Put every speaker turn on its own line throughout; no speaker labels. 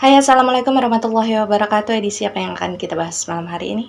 Hai, Assalamualaikum warahmatullahi wabarakatuh. Edisi apa yang akan kita bahas malam hari ini?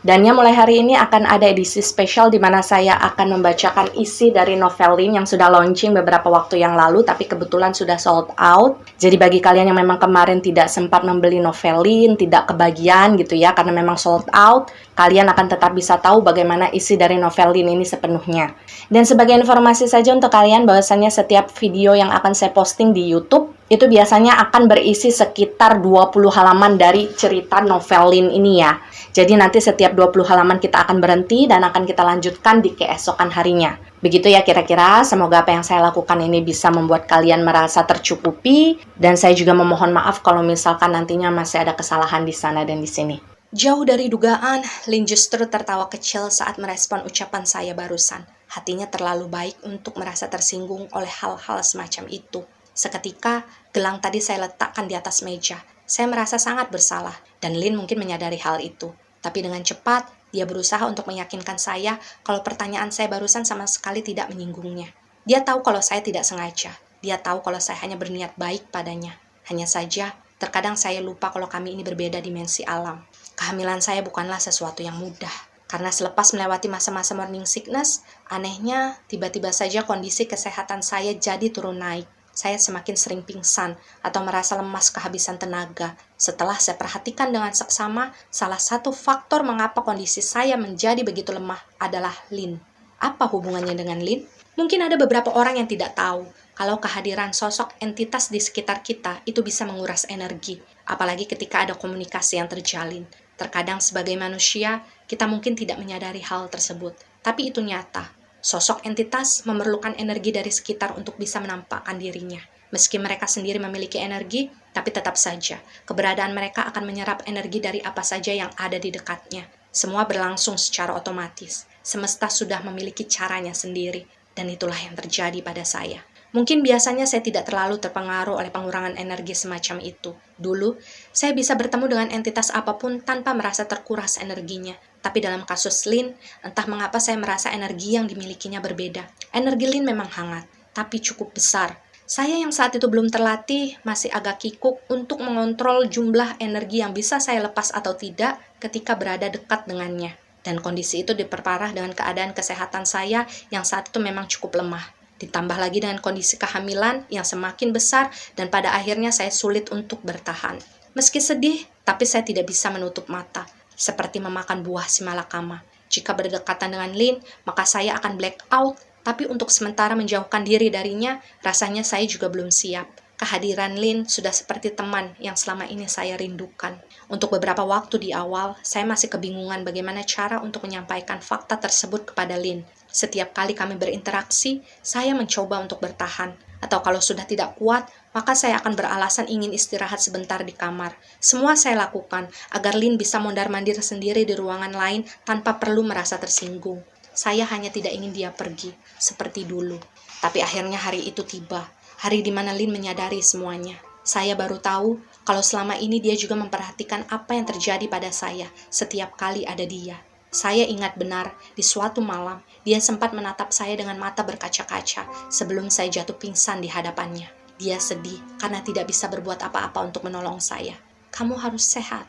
Dan ya mulai hari ini akan ada edisi spesial di mana saya akan membacakan isi dari novel Lin yang sudah launching beberapa waktu yang lalu, tapi kebetulan sudah sold out. Jadi bagi kalian yang memang kemarin tidak sempat membeli novel Lin, tidak kebagian gitu ya, karena memang sold out, kalian akan tetap bisa tahu bagaimana isi dari novel Lin ini sepenuhnya. Dan sebagai informasi saja untuk kalian, bahwasannya setiap video yang akan saya posting di YouTube, itu biasanya akan berisi sekitar 20 halaman dari cerita novel Lin ini ya. Jadi nanti setiap 20 halaman kita akan berhenti dan akan kita lanjutkan di keesokan harinya. Begitu ya kira-kira, semoga apa yang saya lakukan ini bisa membuat kalian merasa tercukupi. Dan saya juga memohon maaf kalau misalkan nantinya masih ada kesalahan di sana dan di sini. Jauh dari dugaan, Lin justru tertawa kecil saat merespon ucapan saya barusan. Hatinya terlalu baik untuk merasa tersinggung oleh hal-hal semacam itu. Seketika, gelang tadi saya letakkan di atas meja. Saya merasa sangat bersalah, dan Lin mungkin menyadari hal itu. Tapi dengan cepat, dia berusaha untuk meyakinkan saya kalau pertanyaan saya barusan sama sekali tidak menyinggungnya. Dia tahu kalau saya tidak sengaja. Dia tahu kalau saya hanya berniat baik padanya. Hanya saja, terkadang saya lupa kalau kami ini berbeda dimensi alam. Kehamilan saya bukanlah sesuatu yang mudah. Karena selepas melewati masa-masa morning sickness, anehnya tiba-tiba saja kondisi kesehatan saya jadi turun naik. Saya semakin sering pingsan atau merasa lemas kehabisan tenaga. Setelah saya perhatikan dengan seksama, salah satu faktor mengapa kondisi saya menjadi begitu lemah adalah Lin. Apa hubungannya dengan Lin? Mungkin ada beberapa orang yang tidak tahu kalau kehadiran sosok entitas di sekitar kita itu bisa menguras energi, apalagi ketika ada komunikasi yang terjalin. Terkadang sebagai manusia, kita mungkin tidak menyadari hal tersebut, tapi itu nyata. Sosok entitas memerlukan energi dari sekitar untuk bisa menampakkan dirinya. Meski mereka sendiri memiliki energi, tapi tetap saja, keberadaan mereka akan menyerap energi dari apa saja yang ada di dekatnya. Semua berlangsung secara otomatis. Semesta sudah memiliki caranya sendiri, dan itulah yang terjadi pada saya. Mungkin biasanya saya tidak terlalu terpengaruh oleh pengurangan energi semacam itu. Dulu, saya bisa bertemu dengan entitas apapun tanpa merasa terkuras energinya. Tapi dalam kasus Lin, entah mengapa saya merasa energi yang dimilikinya berbeda. Energi Lin memang hangat, tapi cukup besar. Saya yang saat itu belum terlatih, masih agak kikuk untuk mengontrol jumlah energi yang bisa saya lepas atau tidak ketika berada dekat dengannya. Dan kondisi itu diperparah dengan keadaan kesehatan saya yang saat itu memang cukup lemah. Ditambah lagi dengan kondisi kehamilan yang semakin besar dan pada akhirnya saya sulit untuk bertahan. Meski sedih, tapi saya tidak bisa menutup mata. Seperti memakan buah si malakama. Jika berdekatan dengan Lin, maka saya akan black out, tapi untuk sementara menjauhkan diri darinya, rasanya saya juga belum siap. Kehadiran Lin sudah seperti teman yang selama ini saya rindukan. Untuk beberapa waktu di awal, saya masih kebingungan bagaimana cara untuk menyampaikan fakta tersebut kepada Lin. Setiap kali kami berinteraksi, saya mencoba untuk bertahan. Atau kalau sudah tidak kuat, maka saya akan beralasan ingin istirahat sebentar di kamar. Semua saya lakukan agar Lin bisa mondar-mandir sendiri di ruangan lain tanpa perlu merasa tersinggung. Saya hanya tidak ingin dia pergi, seperti dulu. Tapi akhirnya hari itu tiba. Hari di mana Lin menyadari semuanya. Saya baru tahu kalau selama ini dia juga memperhatikan apa yang terjadi pada saya setiap kali ada dia. Saya ingat benar, di suatu malam, dia sempat menatap saya dengan mata berkaca-kaca sebelum saya jatuh pingsan di hadapannya. Dia sedih karena tidak bisa berbuat apa-apa untuk menolong saya. Kamu harus sehat,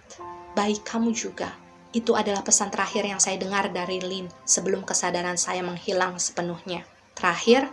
baik kamu juga. Itu adalah pesan terakhir yang saya dengar dari Lin sebelum kesadaran saya menghilang sepenuhnya. Terakhir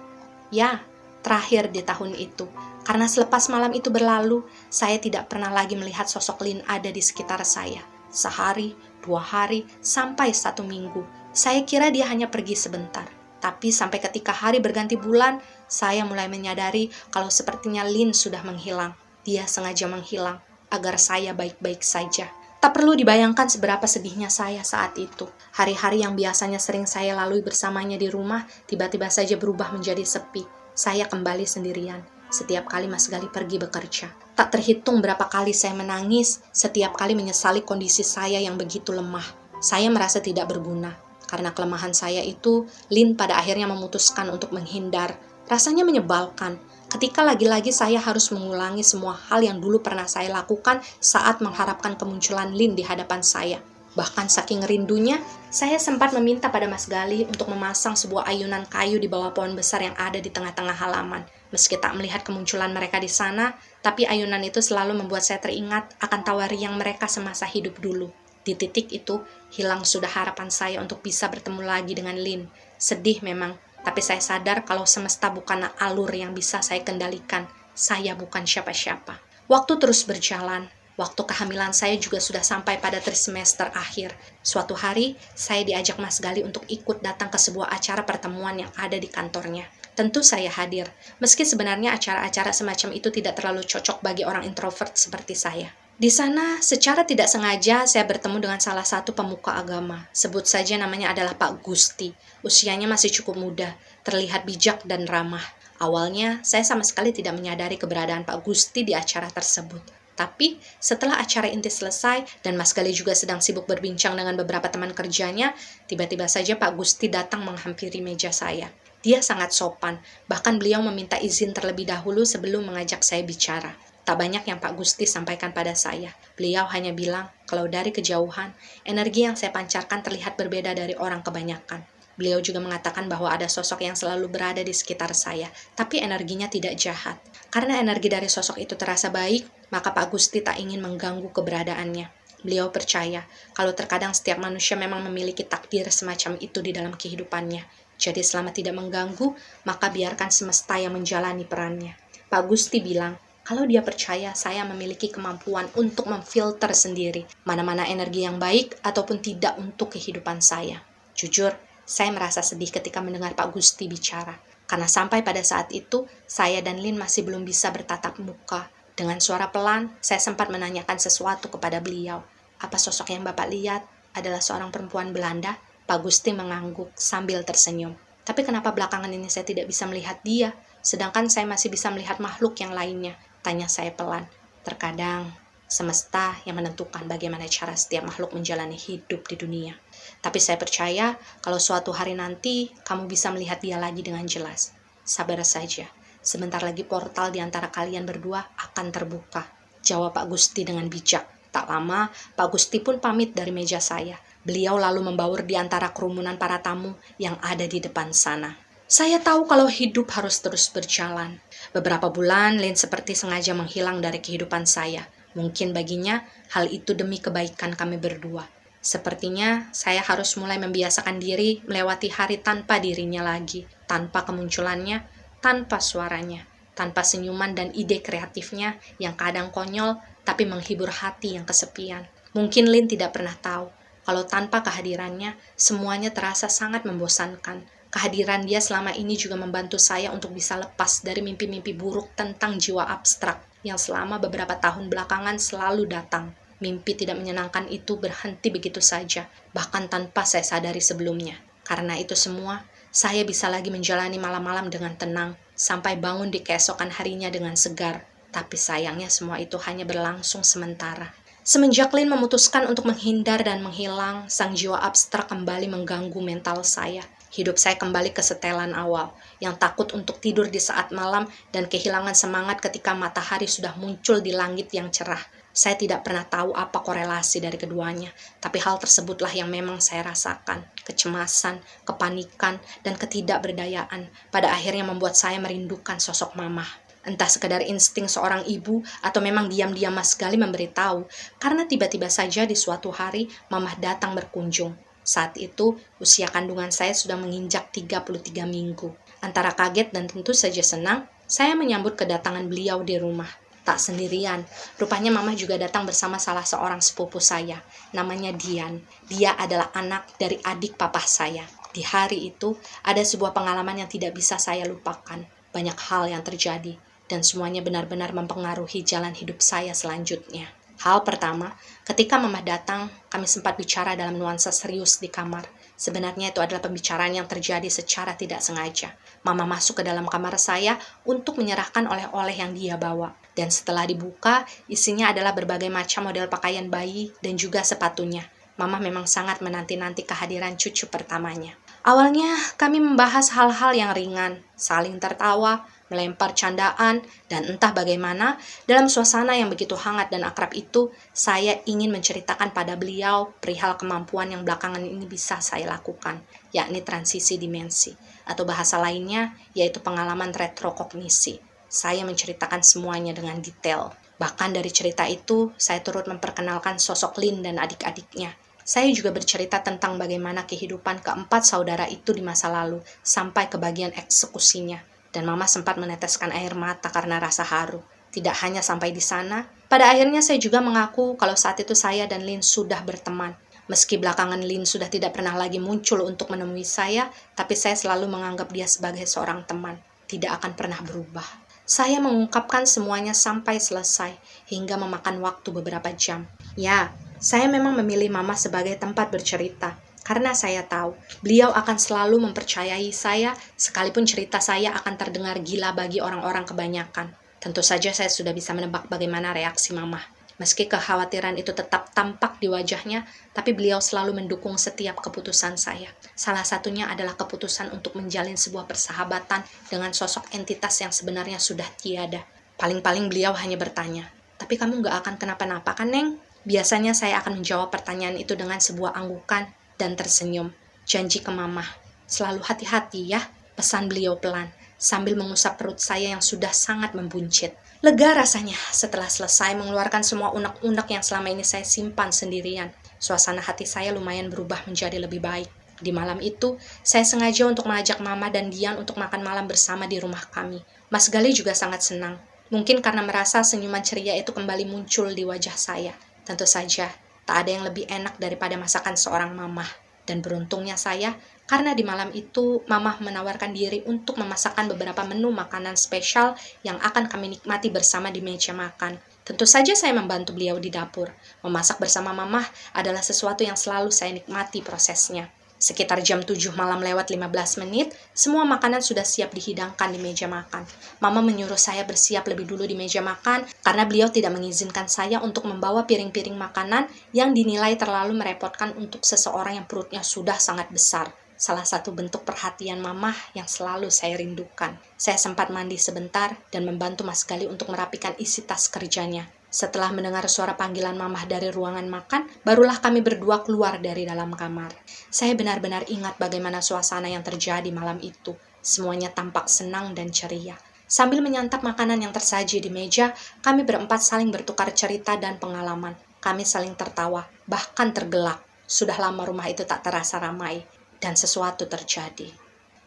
di tahun itu. Karena selepas malam itu berlalu, saya tidak pernah lagi melihat sosok Lin ada di sekitar saya. Sehari, 2 hari, sampai 1 minggu. Saya kira dia hanya pergi sebentar. Tapi sampai ketika hari berganti bulan, saya mulai menyadari kalau sepertinya Lin sudah menghilang. Dia sengaja menghilang, agar saya baik-baik saja. Tak perlu dibayangkan seberapa sedihnya saya saat itu. Hari-hari yang biasanya sering saya lalui bersamanya di rumah, tiba-tiba saja berubah menjadi sepi. Saya kembali sendirian. Setiap kali Mas Gali pergi bekerja. Tak terhitung berapa kali saya menangis, setiap kali menyesali kondisi saya yang begitu lemah. Saya merasa tidak berguna. Karena kelemahan saya itu, Lin pada akhirnya memutuskan untuk menghindar. Rasanya menyebalkan. Ketika lagi-lagi saya harus mengulangi semua hal yang dulu pernah saya lakukan saat mengharapkan kemunculan Lin di hadapan saya. Bahkan saking rindunya, saya sempat meminta pada Mas Gali untuk memasang sebuah ayunan kayu di bawah pohon besar yang ada di tengah-tengah halaman. Meski tak melihat kemunculan mereka di sana, tapi ayunan itu selalu membuat saya teringat akan tawari yang mereka semasa hidup dulu. Di titik itu, hilang sudah harapan saya untuk bisa bertemu lagi dengan Lin. Sedih memang, tapi saya sadar kalau semesta bukanlah alur yang bisa saya kendalikan. Saya bukan siapa-siapa. Waktu terus berjalan. Waktu kehamilan saya juga sudah sampai pada trimester akhir. Suatu hari, saya diajak Mas Gali untuk ikut datang ke sebuah acara pertemuan yang ada di kantornya. Tentu saya hadir, meski sebenarnya acara-acara semacam itu tidak terlalu cocok bagi orang introvert seperti saya. Di sana, secara tidak sengaja saya bertemu dengan salah satu pemuka agama. Sebut saja namanya adalah Pak Gusti. Usianya masih cukup muda, terlihat bijak dan ramah. Awalnya, saya sama sekali tidak menyadari keberadaan Pak Gusti di acara tersebut. Tapi, setelah acara inti selesai dan Mas Gali juga sedang sibuk berbincang dengan beberapa teman kerjanya, tiba-tiba saja Pak Gusti datang menghampiri meja saya. Dia sangat sopan, bahkan beliau meminta izin terlebih dahulu sebelum mengajak saya bicara. Tak banyak yang Pak Gusti sampaikan pada saya. Beliau hanya bilang, kalau dari kejauhan, energi yang saya pancarkan terlihat berbeda dari orang kebanyakan. Beliau juga mengatakan bahwa ada sosok yang selalu berada di sekitar saya, tapi energinya tidak jahat. Karena energi dari sosok itu terasa baik, maka Pak Gusti tak ingin mengganggu keberadaannya. Beliau percaya kalau terkadang setiap manusia memang memiliki takdir semacam itu di dalam kehidupannya. Jadi selama tidak mengganggu, maka biarkan semesta yang menjalani perannya. Pak Gusti bilang, kalau dia percaya saya memiliki kemampuan untuk memfilter sendiri mana-mana energi yang baik ataupun tidak untuk kehidupan saya. Jujur, saya merasa sedih ketika mendengar Pak Gusti bicara. Karena sampai pada saat itu, saya dan Lin masih belum bisa bertatap muka. Dengan suara pelan, saya sempat menanyakan sesuatu kepada beliau. Apa sosok yang Bapak lihat adalah seorang perempuan Belanda? Pak Gusti mengangguk sambil tersenyum. Tapi kenapa belakangan ini saya tidak bisa melihat dia, sedangkan saya masih bisa melihat makhluk yang lainnya? Tanya saya pelan. Terkadang, semesta yang menentukan bagaimana cara setiap makhluk menjalani hidup di dunia. Tapi saya percaya kalau suatu hari nanti kamu bisa melihat dia lagi dengan jelas. Sabar saja, sebentar lagi portal di antara kalian berdua akan terbuka. Jawab Pak Gusti dengan bijak. Tak lama, Pak Gusti pun pamit dari meja saya. Beliau lalu membaur di antara kerumunan para tamu yang ada di depan sana. Saya tahu kalau hidup harus terus berjalan. Beberapa bulan, Lin seperti sengaja menghilang dari kehidupan saya. Mungkin baginya, hal itu demi kebaikan kami berdua. Sepertinya, saya harus mulai membiasakan diri melewati hari tanpa dirinya lagi. Tanpa kemunculannya, tanpa suaranya, tanpa senyuman dan ide kreatifnya yang kadang konyol, tapi menghibur hati yang kesepian. Mungkin Lin tidak pernah tahu, kalau tanpa kehadirannya, semuanya terasa sangat membosankan. Kehadiran dia selama ini juga membantu saya untuk bisa lepas dari mimpi-mimpi buruk tentang jiwa abstrak yang selama beberapa tahun belakangan selalu datang. Mimpi tidak menyenangkan itu berhenti begitu saja, bahkan tanpa saya sadari sebelumnya. Karena itu semua, saya bisa lagi menjalani malam-malam dengan tenang, sampai bangun di keesokan harinya dengan segar. Tapi sayangnya semua itu hanya berlangsung sementara. Semenjak Lin memutuskan untuk menghindar dan menghilang, sang jiwa abstrak kembali mengganggu mental saya. Hidup saya kembali ke setelan awal, yang takut untuk tidur di saat malam dan kehilangan semangat ketika matahari sudah muncul di langit yang cerah. Saya tidak pernah tahu apa korelasi dari keduanya, tapi hal tersebutlah yang memang saya rasakan. Kecemasan, kepanikan, dan ketidakberdayaan pada akhirnya membuat saya merindukan sosok Mamah. Entah sekedar insting seorang ibu atau memang diam-diam Mas Gali memberitahu, karena tiba-tiba saja di suatu hari Mamah datang berkunjung. Saat itu, usia kandungan saya sudah menginjak 33 minggu. Antara kaget dan tentu saja senang, saya menyambut kedatangan beliau di rumah. Tak sendirian, rupanya Mamah juga datang bersama salah seorang sepupu saya. Namanya Dian. Dia adalah anak dari adik papa saya. Di hari itu, ada sebuah pengalaman yang tidak bisa saya lupakan. Banyak hal yang terjadi, dan semuanya benar-benar mempengaruhi jalan hidup saya selanjutnya. Hal pertama, ketika Mamah datang, kami sempat bicara dalam nuansa serius di kamar. Sebenarnya itu adalah pembicaraan yang terjadi secara tidak sengaja. Mamah masuk ke dalam kamar saya untuk menyerahkan oleh-oleh yang dia bawa. Dan setelah dibuka, isinya adalah berbagai macam model pakaian bayi dan juga sepatunya. Mama memang sangat menanti-nanti kehadiran cucu pertamanya. Awalnya kami membahas hal-hal yang ringan, saling tertawa, melempar candaan, dan entah bagaimana, dalam suasana yang begitu hangat dan akrab itu, saya ingin menceritakan pada beliau perihal kemampuan yang belakangan ini bisa saya lakukan, yakni transisi dimensi, atau bahasa lainnya, yaitu pengalaman retrokognisi. Saya menceritakan semuanya dengan detail. Bahkan dari cerita itu, saya turut memperkenalkan sosok Lin dan adik-adiknya. Saya juga bercerita tentang bagaimana kehidupan keempat saudara itu di masa lalu, sampai ke bagian eksekusinya. Dan Mama sempat meneteskan air mata karena rasa haru. Tidak hanya sampai di sana, pada akhirnya saya juga mengaku kalau saat itu saya dan Lin sudah berteman. Meski belakangan Lin sudah tidak pernah lagi muncul untuk menemui saya, tapi saya selalu menganggap dia sebagai seorang teman. Tidak akan pernah berubah. Saya mengungkapkan semuanya sampai selesai, hingga memakan waktu beberapa jam. Ya, saya memang memilih Mama sebagai tempat bercerita, karena saya tahu beliau akan selalu mempercayai saya, sekalipun cerita saya akan terdengar gila bagi orang-orang kebanyakan. Tentu saja saya sudah bisa menebak bagaimana reaksi Mama. Meski kekhawatiran itu tetap tampak di wajahnya, tapi beliau selalu mendukung setiap keputusan saya. Salah satunya adalah keputusan untuk menjalin sebuah persahabatan dengan sosok entitas yang sebenarnya sudah tiada. Paling-paling beliau hanya bertanya, "Tapi kamu gak akan kenapa-napa kan, Neng?" Biasanya saya akan menjawab pertanyaan itu dengan sebuah anggukan dan tersenyum. "Janji ke Mama, selalu hati-hati ya," pesan beliau pelan, sambil mengusap perut saya yang sudah sangat membuncit. Lega rasanya setelah selesai mengeluarkan semua unek-unek yang selama ini saya simpan sendirian. Suasana hati saya lumayan berubah menjadi lebih baik. Di malam itu, saya sengaja untuk mengajak Mama dan Dian untuk makan malam bersama di rumah kami. Mas Gali juga sangat senang. Mungkin karena merasa senyuman ceria itu kembali muncul di wajah saya. Tentu saja, tak ada yang lebih enak daripada masakan seorang mamah. Dan beruntungnya saya, karena di malam itu Mamah menawarkan diri untuk memasakkan beberapa menu makanan spesial yang akan kami nikmati bersama di meja makan. Tentu saja saya membantu beliau di dapur. Memasak bersama Mamah adalah sesuatu yang selalu saya nikmati prosesnya. Sekitar jam 7 malam lewat 15 menit, semua makanan sudah siap dihidangkan di meja makan. Mama menyuruh saya bersiap lebih dulu di meja makan karena beliau tidak mengizinkan saya untuk membawa piring-piring makanan yang dinilai terlalu merepotkan untuk seseorang yang perutnya sudah sangat besar. Salah satu bentuk perhatian Mamah yang selalu saya rindukan. Saya sempat mandi sebentar dan membantu Mas Gali untuk merapikan isi tas kerjanya. Setelah mendengar suara panggilan Mamah dari ruangan makan, barulah kami berdua keluar dari dalam kamar. Saya benar-benar ingat bagaimana suasana yang terjadi malam itu. Semuanya tampak senang dan ceria. Sambil menyantap makanan yang tersaji di meja, kami berempat saling bertukar cerita dan pengalaman. Kami saling tertawa, bahkan tergelak. Sudah lama rumah itu tak terasa ramai, dan sesuatu terjadi.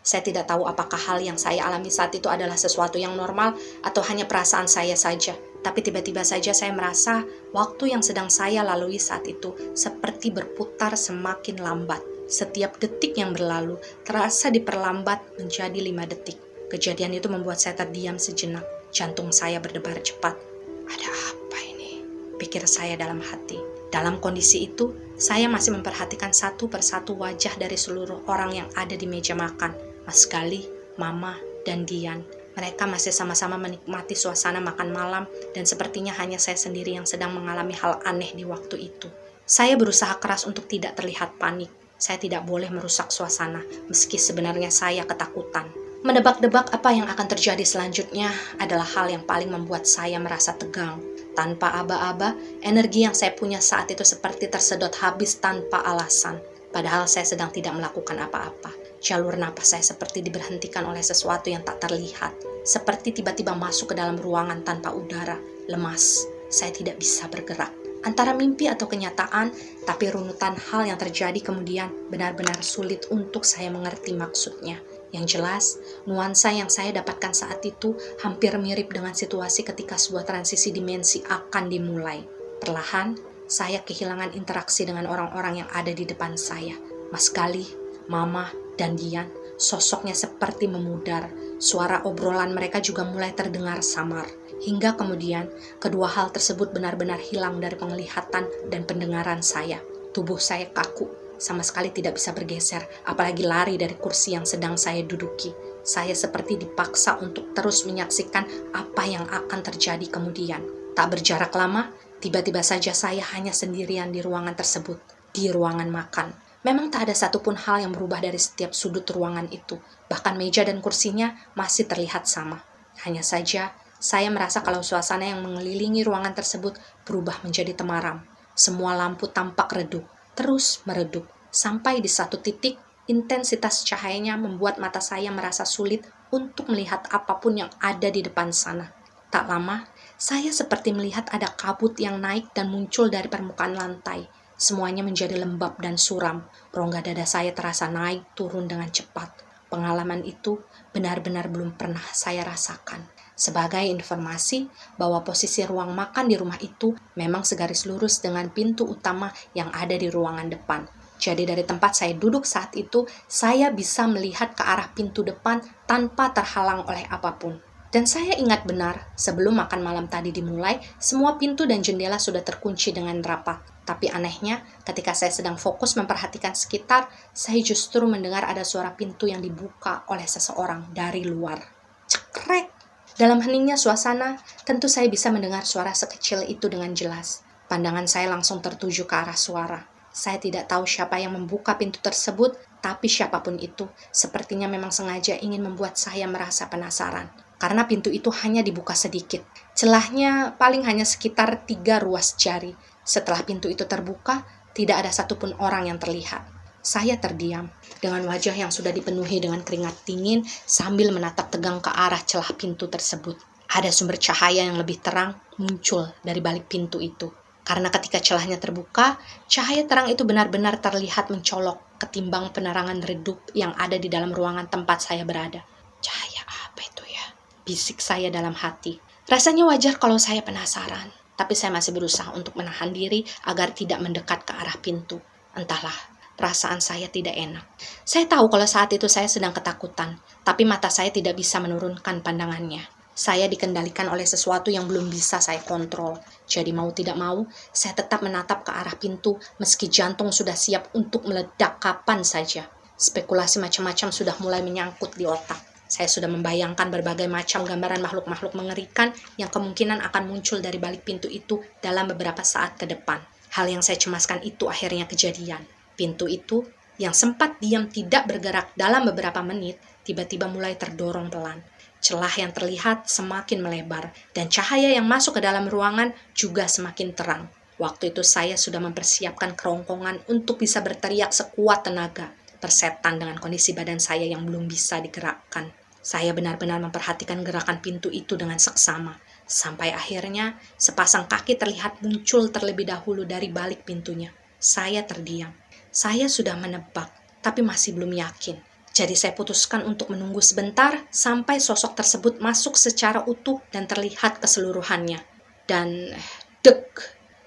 Saya tidak tahu apakah hal yang saya alami saat itu adalah sesuatu yang normal atau hanya perasaan saya saja. Tapi tiba-tiba saja saya merasa waktu yang sedang saya lalui saat itu seperti berputar semakin lambat. Setiap detik yang berlalu terasa diperlambat menjadi 5 detik. Kejadian itu membuat saya terdiam sejenak. Jantung saya berdebar cepat. Ada apa ini? Pikir saya dalam hati. Dalam kondisi itu, saya masih memperhatikan satu persatu wajah dari seluruh orang yang ada di meja makan. Mas Gali, Mama, dan Dian. Mereka masih sama-sama menikmati suasana makan malam dan sepertinya hanya saya sendiri yang sedang mengalami hal aneh di waktu itu. Saya berusaha keras untuk tidak terlihat panik. Saya tidak boleh merusak suasana, meski sebenarnya saya ketakutan. Menebak-debak apa yang akan terjadi selanjutnya adalah hal yang paling membuat saya merasa tegang. Tanpa aba-aba, energi yang saya punya saat itu seperti tersedot habis tanpa alasan. Padahal saya sedang tidak melakukan apa-apa. Jalur napas saya seperti diberhentikan oleh sesuatu yang tak terlihat. Seperti tiba-tiba masuk ke dalam ruangan tanpa udara. Lemas, saya tidak bisa bergerak. Antara mimpi atau kenyataan, tapi runutan hal yang terjadi kemudian benar-benar sulit untuk saya mengerti maksudnya. Yang jelas, nuansa yang saya dapatkan saat itu hampir mirip dengan situasi ketika sebuah transisi dimensi akan dimulai. Perlahan, saya kehilangan interaksi dengan orang-orang yang ada di depan saya. Mas Gali, Mama, dan Dian, sosoknya seperti memudar. Suara obrolan mereka juga mulai terdengar samar. Hingga kemudian, kedua hal tersebut benar-benar hilang dari penglihatan dan pendengaran saya. Tubuh saya kaku, sama sekali tidak bisa bergeser, apalagi lari dari kursi yang sedang saya duduki. Saya seperti dipaksa untuk terus menyaksikan apa yang akan terjadi kemudian. Tak berjarak lama, tiba-tiba saja saya hanya sendirian di ruangan tersebut. di ruangan makan. Memang tak ada satupun hal yang berubah dari setiap sudut ruangan itu. Bahkan meja dan kursinya masih terlihat sama. Hanya saja, saya merasa kalau suasana yang mengelilingi ruangan tersebut berubah menjadi temaram. Semua lampu tampak redup, terus meredup. Sampai di satu titik, intensitas cahayanya membuat mata saya merasa sulit untuk melihat apapun yang ada di depan sana. Tak lama, saya seperti melihat ada kabut yang naik dan muncul dari permukaan lantai. Semuanya menjadi lembab dan suram. Rongga dada saya terasa naik turun dengan cepat. Pengalaman itu benar-benar belum pernah saya rasakan. Sebagai informasi bahwa posisi ruang makan di rumah itu memang segaris lurus dengan pintu utama yang ada di ruangan depan. Jadi dari tempat saya duduk saat itu, saya bisa melihat ke arah pintu depan tanpa terhalang oleh apapun. Dan saya ingat benar, sebelum makan malam tadi dimulai, semua pintu dan jendela sudah terkunci dengan rapat. Tapi anehnya, ketika saya sedang fokus memperhatikan sekitar, saya justru mendengar ada suara pintu yang dibuka oleh seseorang dari luar. Cekrek! Dalam heningnya suasana, tentu saya bisa mendengar suara sekecil itu dengan jelas. Pandangan saya langsung tertuju ke arah suara. Saya tidak tahu siapa yang membuka pintu tersebut, tapi siapapun itu, sepertinya memang sengaja ingin membuat saya merasa penasaran. Karena pintu itu hanya dibuka sedikit. Celahnya paling hanya sekitar 3 ruas jari. Setelah pintu itu terbuka, tidak ada satupun orang yang terlihat. Saya terdiam, dengan wajah yang sudah dipenuhi dengan keringat dingin sambil menatap tegang ke arah celah pintu tersebut. Ada sumber cahaya yang lebih terang muncul dari balik pintu itu. Karena ketika celahnya terbuka, cahaya terang itu benar-benar terlihat mencolok ketimbang penerangan redup yang ada di dalam ruangan tempat saya berada. Cahaya apa itu ya? Bisik saya dalam hati. Rasanya wajar kalau saya penasaran, tapi saya masih berusaha untuk menahan diri agar tidak mendekat ke arah pintu. Entahlah, perasaan saya tidak enak. Saya tahu kalau saat itu saya sedang ketakutan, tapi mata saya tidak bisa menurunkan pandangannya. Saya dikendalikan oleh sesuatu yang belum bisa saya kontrol. Jadi mau tidak mau, saya tetap menatap ke arah pintu meski jantung sudah siap untuk meledak kapan saja. Spekulasi macam-macam sudah mulai menyangkut di otak. Saya sudah membayangkan berbagai macam gambaran makhluk-makhluk mengerikan yang kemungkinan akan muncul dari balik pintu itu dalam beberapa saat ke depan. Hal yang saya cemaskan itu akhirnya kejadian. Pintu itu, yang sempat diam tidak bergerak dalam beberapa menit, tiba-tiba mulai terdorong pelan. Celah yang terlihat semakin melebar, dan cahaya yang masuk ke dalam ruangan juga semakin terang. Waktu itu saya sudah mempersiapkan kerongkongan untuk bisa berteriak sekuat tenaga, bersetan dengan kondisi badan saya yang belum bisa digerakkan. Saya benar-benar memperhatikan gerakan pintu itu dengan seksama, sampai akhirnya sepasang kaki terlihat muncul terlebih dahulu dari balik pintunya. Saya terdiam. Saya sudah menebak, tapi masih belum yakin. Jadi saya putuskan untuk menunggu sebentar sampai sosok tersebut masuk secara utuh dan terlihat keseluruhannya. Dan dek,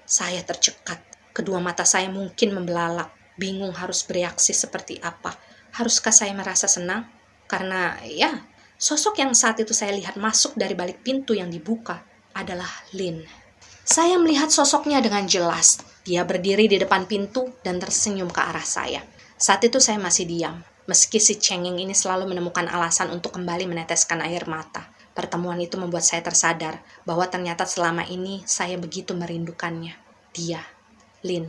saya tercekat. Kedua mata saya mungkin membelalak, bingung harus bereaksi seperti apa. Haruskah saya merasa senang? Karena ya, sosok yang saat itu saya lihat masuk dari balik pintu yang dibuka adalah Lin. Saya melihat sosoknya dengan jelas. Dia berdiri di depan pintu dan tersenyum ke arah saya. Saat itu saya masih diam, meski si cengeng ini selalu menemukan alasan untuk kembali meneteskan air mata. Pertemuan itu membuat saya tersadar bahwa ternyata selama ini saya begitu merindukannya. Dia, Lin.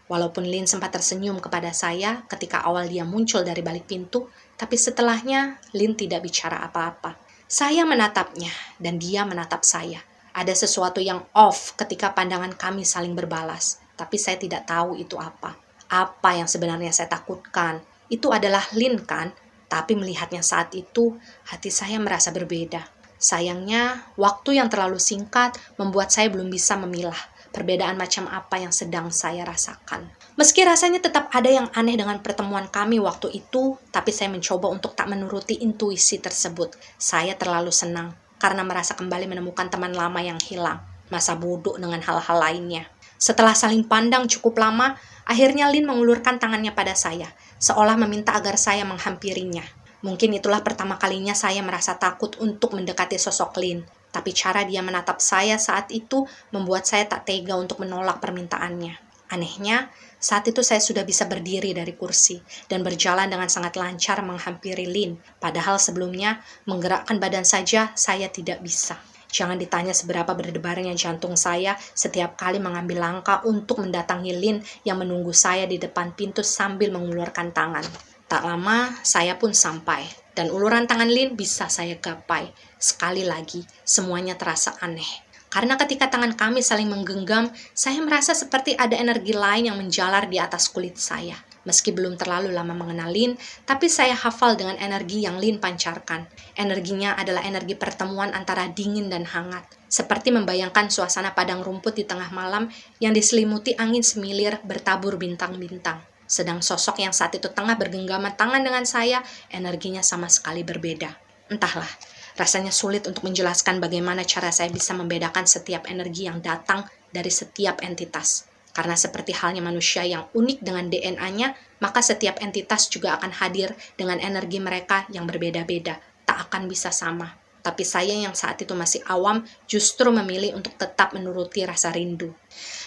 Walaupun Lin sempat tersenyum kepada saya ketika awal dia muncul dari balik pintu, tapi setelahnya Lin tidak bicara apa-apa. Saya menatapnya dan dia menatap saya. Ada sesuatu yang off ketika pandangan kami saling berbalas, tapi saya tidak tahu itu apa. Apa yang sebenarnya saya takutkan? Itu adalah Lin kan? Tapi melihatnya saat itu, hati saya merasa berbeda. Sayangnya, waktu yang terlalu singkat membuat saya belum bisa memilah perbedaan macam apa yang sedang saya rasakan. Meski rasanya tetap ada yang aneh dengan pertemuan kami waktu itu, tapi saya mencoba untuk tak menuruti intuisi tersebut. Saya terlalu senang karena merasa kembali menemukan teman lama yang hilang, masa bodoh dengan hal-hal lainnya. Setelah saling pandang cukup lama, akhirnya Lin mengulurkan tangannya pada saya, seolah meminta agar saya menghampirinya. Mungkin itulah pertama kalinya saya merasa takut untuk mendekati sosok Lin. Tapi cara dia menatap saya saat itu membuat saya tak tega untuk menolak permintaannya. Anehnya, saat itu saya sudah bisa berdiri dari kursi dan berjalan dengan sangat lancar menghampiri Lin. Padahal sebelumnya, menggerakkan badan saja saya tidak bisa. Jangan ditanya seberapa berdebarnya jantung saya setiap kali mengambil langkah untuk mendatangi Lin yang menunggu saya di depan pintu sambil mengulurkan tangan. Tak lama, saya pun sampai, dan uluran tangan Lin bisa saya gapai. Sekali lagi, semuanya terasa aneh. Karena ketika tangan kami saling menggenggam, saya merasa seperti ada energi lain yang menjalar di atas kulit saya. Meski belum terlalu lama mengenal Lin, tapi saya hafal dengan energi yang Lin pancarkan. Energinya adalah energi pertemuan antara dingin dan hangat. Seperti membayangkan suasana padang rumput di tengah malam yang diselimuti angin semilir bertabur bintang-bintang. Sedang sosok yang saat itu tengah bergenggaman tangan dengan saya, energinya sama sekali berbeda. Entahlah, rasanya sulit untuk menjelaskan bagaimana cara saya bisa membedakan setiap energi yang datang dari setiap entitas. Karena seperti halnya manusia yang unik dengan DNA-nya, maka setiap entitas juga akan hadir dengan energi mereka yang berbeda-beda. Tak akan bisa sama. Tapi saya yang saat itu masih awam justru memilih untuk tetap menuruti rasa rindu.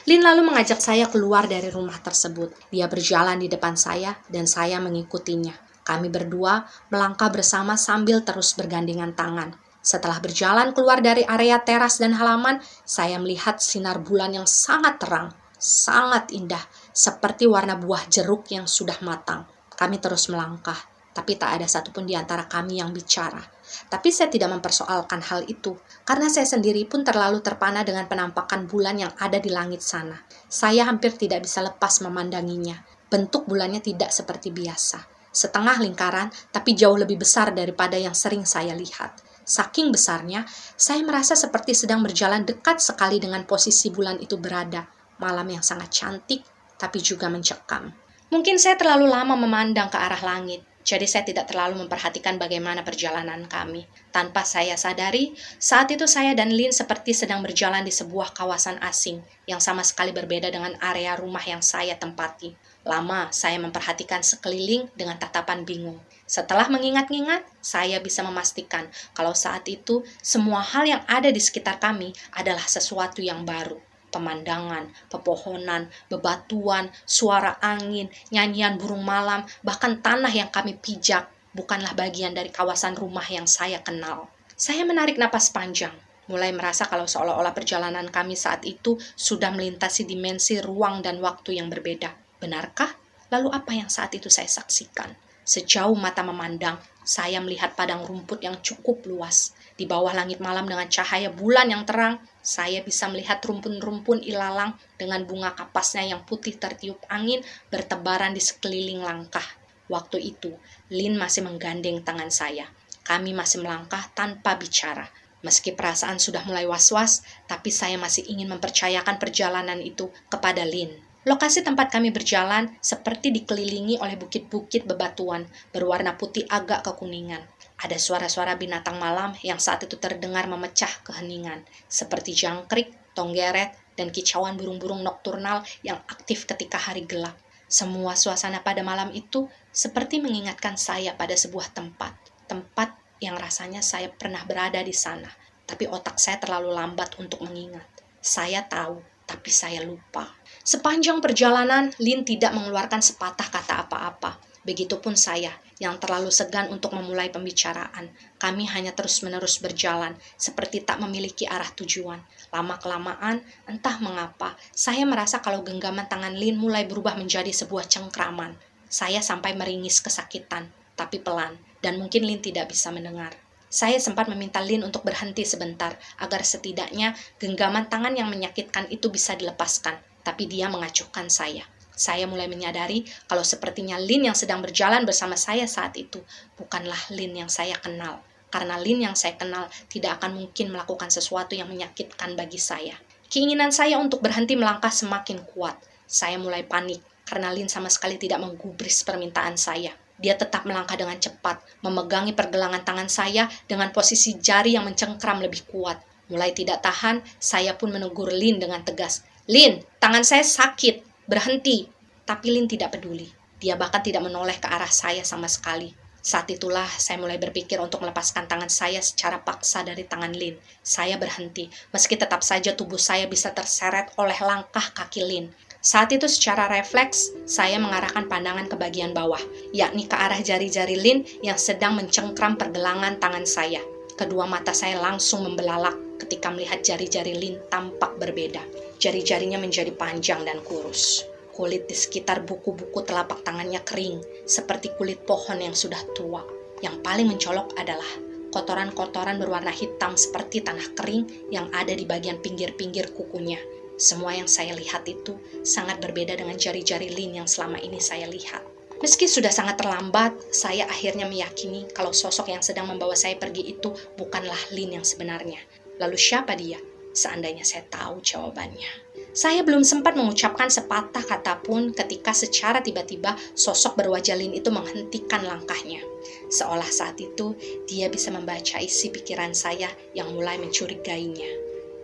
Lin lalu mengajak saya keluar dari rumah tersebut. Dia berjalan di depan saya dan saya mengikutinya. Kami berdua melangkah bersama sambil terus bergandengan tangan. Setelah berjalan keluar dari area teras dan halaman, saya melihat sinar bulan yang sangat terang, sangat indah, seperti warna buah jeruk yang sudah matang. Kami terus melangkah, tapi tak ada satupun di antara kami yang bicara. Tapi saya tidak mempersoalkan hal itu, karena saya sendiri pun terlalu terpana dengan penampakan bulan yang ada di langit sana. Saya hampir tidak bisa lepas memandanginya. Bentuk bulannya tidak seperti biasa. Setengah lingkaran, tapi jauh lebih besar daripada yang sering saya lihat. Saking besarnya, saya merasa seperti sedang berjalan dekat sekali dengan posisi bulan itu berada. Malam yang sangat cantik, tapi juga mencekam. Mungkin saya terlalu lama memandang ke arah langit, jadi saya tidak terlalu memperhatikan bagaimana perjalanan kami. Tanpa saya sadari, saat itu saya dan Lin seperti sedang berjalan di sebuah kawasan asing yang sama sekali berbeda dengan area rumah yang saya tempati. Lama saya memperhatikan sekeliling dengan tatapan bingung. Setelah mengingat-ingat, saya bisa memastikan kalau saat itu semua hal yang ada di sekitar kami adalah sesuatu yang baru. Pemandangan, pepohonan, bebatuan, suara angin, nyanyian burung malam, bahkan tanah yang kami pijak bukanlah bagian dari kawasan rumah yang saya kenal. Saya menarik napas panjang, mulai merasa kalau seolah-olah perjalanan kami saat itu sudah melintasi dimensi ruang dan waktu yang berbeda. Benarkah? Lalu apa yang saat itu saya saksikan? Sejauh mata memandang, saya melihat padang rumput yang cukup luas. Di bawah langit malam dengan cahaya bulan yang terang, saya bisa melihat rumpun-rumpun ilalang dengan bunga kapasnya yang putih tertiup angin bertebaran di sekeliling langkah. Waktu itu, Lin masih menggandeng tangan saya. Kami masih melangkah tanpa bicara. Meski perasaan sudah mulai was-was, tapi saya masih ingin mempercayakan perjalanan itu kepada Lin. Lokasi tempat kami berjalan seperti dikelilingi oleh bukit-bukit bebatuan berwarna putih agak kekuningan. Ada suara-suara binatang malam yang saat itu terdengar memecah keheningan, seperti jangkrik, tonggeret, dan kicauan burung-burung nokturnal yang aktif ketika hari gelap. Semua suasana pada malam itu seperti mengingatkan saya pada sebuah tempat yang rasanya saya pernah berada di sana, tapi otak saya terlalu lambat untuk mengingat. Saya tahu, tapi saya lupa. Sepanjang perjalanan, Lin tidak mengeluarkan sepatah kata apa-apa. Begitupun saya, yang terlalu segan untuk memulai pembicaraan. Kami hanya terus-menerus berjalan, seperti tak memiliki arah tujuan. Lama-kelamaan, entah mengapa, saya merasa kalau genggaman tangan Lin mulai berubah menjadi sebuah cengkraman. Saya sampai meringis kesakitan, tapi pelan, dan mungkin Lin tidak bisa mendengar. Saya sempat meminta Lin untuk berhenti sebentar, agar setidaknya genggaman tangan yang menyakitkan itu bisa dilepaskan. Tapi dia mengacuhkan saya. Saya mulai menyadari kalau sepertinya Lin yang sedang berjalan bersama saya saat itu bukanlah Lin yang saya kenal. Karena Lin yang saya kenal tidak akan mungkin melakukan sesuatu yang menyakitkan bagi saya. Keinginan saya untuk berhenti melangkah semakin kuat. Saya mulai panik karena Lin sama sekali tidak menggubris permintaan saya. Dia tetap melangkah dengan cepat, memegangi pergelangan tangan saya dengan posisi jari yang mencengkram lebih kuat. Mulai tidak tahan, saya pun menegur Lin dengan tegas. Lin, tangan saya sakit, berhenti. Tapi Lin tidak peduli. Dia bahkan tidak menoleh ke arah saya sama sekali. Saat itulah saya mulai berpikir untuk melepaskan tangan saya secara paksa dari tangan Lin. Saya berhenti, meski tetap saja tubuh saya bisa terseret oleh langkah kaki Lin. Saat itu secara refleks, saya mengarahkan pandangan ke bagian bawah, yakni ke arah jari-jari Lin yang sedang mencengkram pergelangan tangan saya. Kedua mata saya langsung membelalak ketika melihat jari-jari Lin tampak berbeda. Jari-jarinya menjadi panjang dan kurus. Kulit di sekitar buku-buku telapak tangannya kering, seperti kulit pohon yang sudah tua. Yang paling mencolok adalah kotoran-kotoran berwarna hitam seperti tanah kering yang ada di bagian pinggir-pinggir kukunya. Semua yang saya lihat itu sangat berbeda dengan jari-jari Lin yang selama ini saya lihat. Meski sudah sangat terlambat, saya akhirnya meyakini kalau sosok yang sedang membawa saya pergi itu bukanlah Lin yang sebenarnya. Lalu siapa dia? Seandainya saya tahu jawabannya. Saya belum sempat mengucapkan sepatah kata pun ketika secara tiba-tiba sosok berwajah Lin itu menghentikan langkahnya. Seolah saat itu dia bisa membaca isi pikiran saya yang mulai mencurigainya.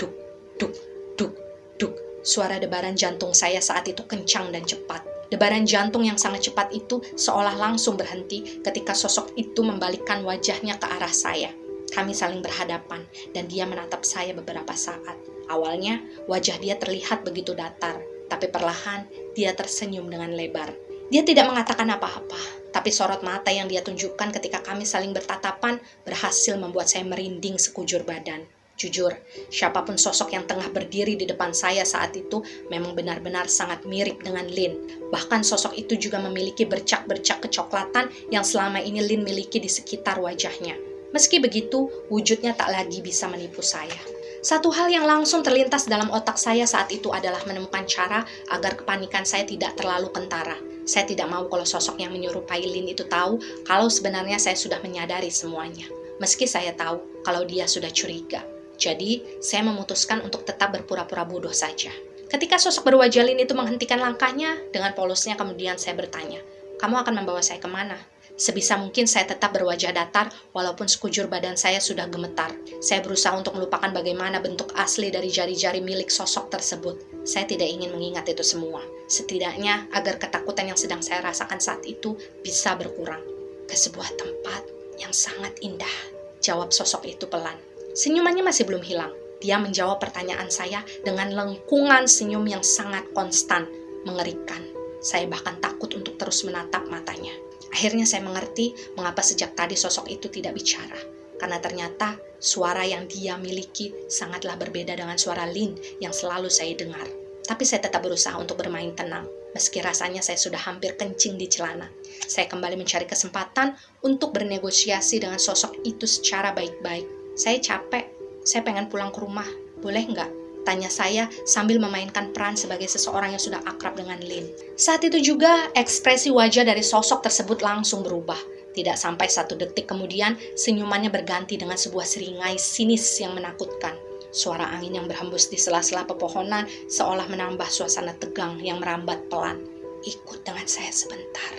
Duk, duk, duk, duk. Suara debaran jantung saya saat itu kencang dan cepat. Debaran jantung yang sangat cepat itu seolah langsung berhenti ketika sosok itu membalikkan wajahnya ke arah saya. Kami saling berhadapan dan dia menatap saya beberapa saat. Awalnya wajah dia terlihat begitu datar, tapi perlahan dia tersenyum dengan lebar. Dia tidak mengatakan apa-apa, tapi sorot mata yang dia tunjukkan ketika kami saling bertatapan berhasil membuat saya merinding sekujur badan. Jujur, siapapun sosok yang tengah berdiri di depan saya saat itu memang benar-benar sangat mirip dengan Lin. Bahkan sosok itu juga memiliki bercak-bercak kecoklatan yang selama ini Lin miliki di sekitar wajahnya. Meski begitu, wujudnya tak lagi bisa menipu saya. Satu hal yang langsung terlintas dalam otak saya saat itu adalah menemukan cara agar kepanikan saya tidak terlalu kentara. Saya tidak mau kalau sosok yang menyerupai Lin itu tahu kalau sebenarnya saya sudah menyadari semuanya. Meski saya tahu kalau dia sudah curiga. Jadi, saya memutuskan untuk tetap berpura-pura bodoh saja. Ketika sosok berwajah Lin itu menghentikan langkahnya, dengan polosnya kemudian saya bertanya, "Kamu akan membawa saya kemana?" Sebisa mungkin saya tetap berwajah datar walaupun sekujur badan saya sudah gemetar. Saya berusaha untuk melupakan bagaimana bentuk asli dari jari-jari milik sosok tersebut. Saya tidak ingin mengingat itu semua. Setidaknya agar ketakutan yang sedang saya rasakan saat itu bisa berkurang. "Ke sebuah tempat yang sangat indah," jawab sosok itu pelan. Senyumannya masih belum hilang. Dia menjawab pertanyaan saya dengan lengkungan senyum yang sangat konstan, mengerikan. Saya bahkan takut untuk terus menatap matanya. Akhirnya saya mengerti mengapa sejak tadi sosok itu tidak bicara. Karena ternyata suara yang dia miliki sangatlah berbeda dengan suara Lin yang selalu saya dengar. Tapi saya tetap berusaha untuk bermain tenang, meski rasanya saya sudah hampir kencing di celana. Saya kembali mencari kesempatan untuk bernegosiasi dengan sosok itu secara baik-baik. "Saya capek, saya pengen pulang ke rumah, boleh nggak?" tanya saya sambil memainkan peran sebagai seseorang yang sudah akrab dengan Lin. Saat itu juga ekspresi wajah dari sosok tersebut langsung berubah. Tidak sampai 1 detik kemudian, senyumannya berganti dengan sebuah seringai sinis yang menakutkan. Suara angin yang berhembus di sela-sela pepohonan seolah menambah suasana tegang yang merambat pelan. "Ikut dengan saya sebentar,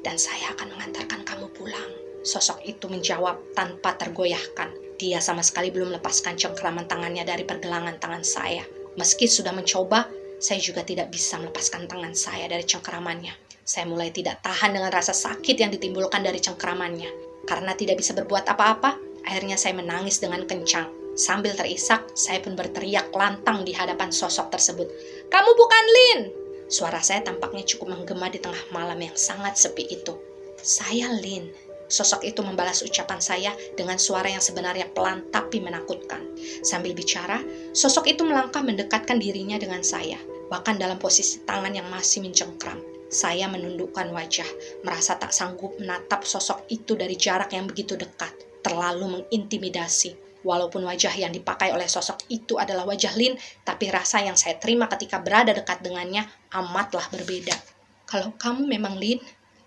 dan saya akan mengantarkan kamu pulang," sosok itu menjawab tanpa tergoyahkan. Dia sama sekali belum melepaskan cengkraman tangannya dari pergelangan tangan saya. Meski sudah mencoba, saya juga tidak bisa melepaskan tangan saya dari cengkramannya. Saya mulai tidak tahan dengan rasa sakit yang ditimbulkan dari cengkramannya. Karena tidak bisa berbuat apa-apa, akhirnya saya menangis dengan kencang. Sambil terisak, saya pun berteriak lantang di hadapan sosok tersebut. "Kamu bukan Lin!" Suara saya tampaknya cukup menggema di tengah malam yang sangat sepi itu. "Saya Lin." Sosok itu membalas ucapan saya dengan suara yang sebenarnya pelan tapi menakutkan. Sambil bicara, sosok itu melangkah mendekatkan dirinya dengan saya, bahkan dalam posisi tangan yang masih mencengkram. Saya menundukkan wajah, merasa tak sanggup menatap sosok itu dari jarak yang begitu dekat, terlalu mengintimidasi. Walaupun wajah yang dipakai oleh sosok itu adalah wajah Lin, tapi rasa yang saya terima ketika berada dekat dengannya amatlah berbeda. "Kalau kamu memang Lin,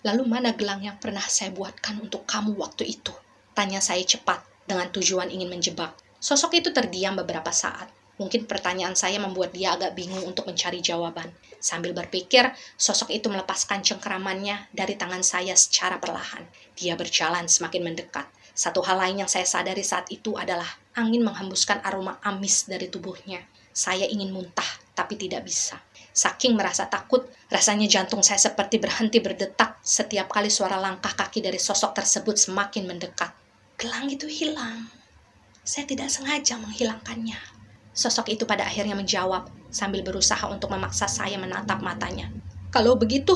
lalu mana gelang yang pernah saya buatkan untuk kamu waktu itu?" tanya saya cepat dengan tujuan ingin menjebak. Sosok itu terdiam beberapa saat. Mungkin pertanyaan saya membuat dia agak bingung untuk mencari jawaban. Sambil berpikir, sosok itu melepaskan cengkeramannya dari tangan saya secara perlahan. Dia berjalan semakin mendekat. Satu hal lain yang saya sadari saat itu adalah angin menghembuskan aroma amis dari tubuhnya. Saya ingin muntah, tapi tidak bisa. Saking merasa takut, rasanya jantung saya seperti berhenti berdetak setiap kali suara langkah kaki dari sosok tersebut semakin mendekat. "Gelang itu hilang. Saya tidak sengaja menghilangkannya," sosok itu pada akhirnya menjawab sambil berusaha untuk memaksa saya menatap matanya. "Kalau begitu,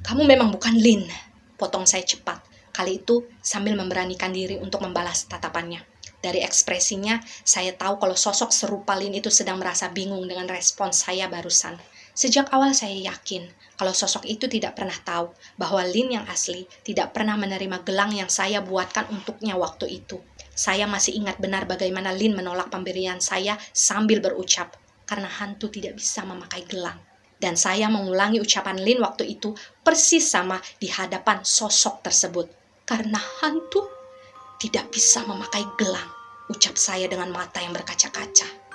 kamu memang bukan Lin," potong saya cepat. Kali itu sambil memberanikan diri untuk membalas tatapannya. Dari ekspresinya, saya tahu kalau sosok serupa Lin itu sedang merasa bingung dengan respons saya barusan. Sejak awal saya yakin kalau sosok itu tidak pernah tahu bahwa Lin yang asli tidak pernah menerima gelang yang saya buatkan untuknya waktu itu. Saya masih ingat benar bagaimana Lin menolak pemberian saya sambil berucap, karena hantu tidak bisa memakai gelang. Dan saya mengulangi ucapan Lin waktu itu persis sama di hadapan sosok tersebut. Karena hantu tidak bisa memakai gelang, ucap saya dengan mata yang berkaca-kaca.